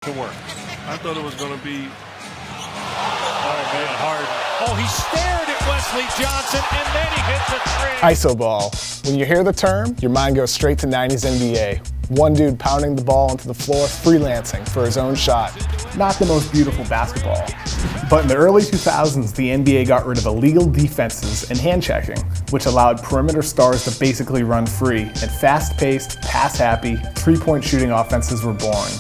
to work. I thought it was going to be. Oh, man, Harden. Oh, he stared at Wesley Johnson, and then he hits a three. ISO ball. When you hear the term, your mind goes straight to 90s NBA. One dude pounding the ball into the floor, freelancing for his own shot. Not the most beautiful basketball. But in the early 2000s, the NBA got rid of illegal defenses and hand checking, which allowed perimeter stars to basically run free, and fast-paced, pass-happy, three-point shooting offenses were born.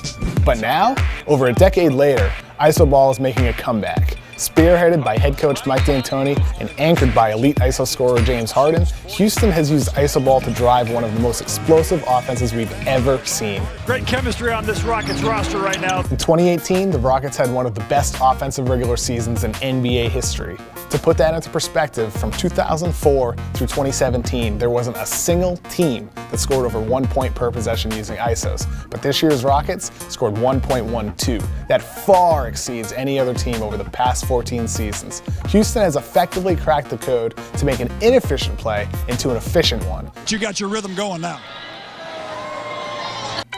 But now, over a decade later, ISO ball is making a comeback. Spearheaded by head coach Mike D'Antoni and anchored by elite ISO scorer James Harden, Houston has used ISO ball to drive one of the most explosive offenses we've ever seen. Great chemistry on this Rockets roster right now. In 2018, the Rockets had one of the best offensive regular seasons in NBA history. To put that into perspective, from 2004 through 2017, there wasn't a single team that scored over 1 point per possession using ISOs. But this year's Rockets scored 1.12. That far exceeds any other team over the past 14 seasons. Houston has effectively cracked the code to make an inefficient play into an efficient one. You got your rhythm going now.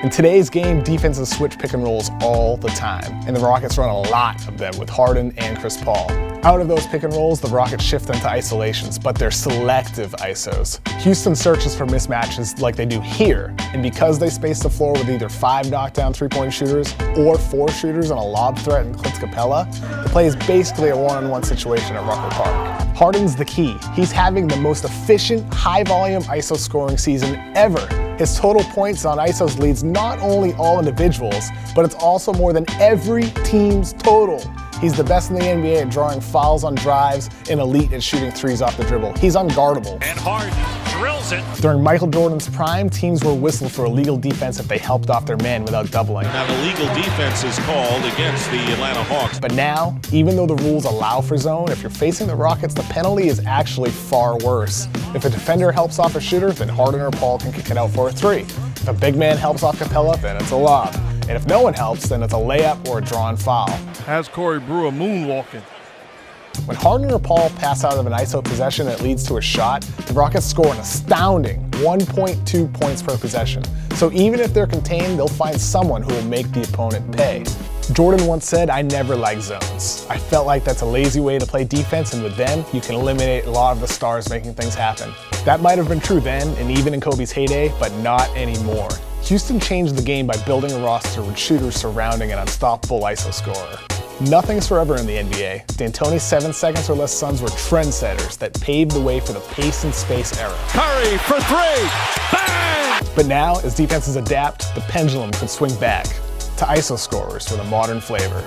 In today's game, defenses switch pick and rolls all the time, and the Rockets run a lot of them with Harden and Chris Paul. Out of those pick and rolls, the Rockets shift into isolations, but they're selective ISOs. Houston searches for mismatches like they do here, and because they space the floor with either 5 knockdown three-point shooters or 4 shooters and a lob threat in Clint Capella, the play is basically a one-on-one situation at Rucker Park. Harden's the key. He's having the most efficient, high-volume ISO scoring season ever. His total points on ISOs leads not only all individuals, but it's also more than every team's total. He's the best in the NBA at drawing fouls on drives and elite at shooting threes off the dribble. He's unguardable. And Harden drills it. During Michael Jordan's prime, teams were whistled for illegal defense if they helped off their man without doubling. Now the legal defense is called against the Atlanta Hawks. But now, even though the rules allow for zone, if you're facing the Rockets, the penalty is actually far worse. If a defender helps off a shooter, then Harden or Paul can kick it out for a 3. If a big man helps off Capella, then it's a lob. And if no one helps, then it's a layup or a drawn foul. Has Corey Brewer moonwalking. When Harden or Paul pass out of an ISO possession that leads to a shot, the Rockets score an astounding 1.2 points per possession. So even if they're contained, they'll find someone who will make the opponent pay. Jordan once said, "I never liked zones. I felt like that's a lazy way to play defense, and with them, you can eliminate a lot of the stars making things happen." That might have been true then, and even in Kobe's heyday, but not anymore. Houston changed the game by building a roster with shooters surrounding an unstoppable ISO scorer. Nothing's forever in the NBA. D'Antoni's 7 seconds or less Suns were trendsetters that paved the way for the pace and space era. Curry for 3. Bang! But now, as defenses adapt, the pendulum could swing back to ISO scorers with a modern flavor.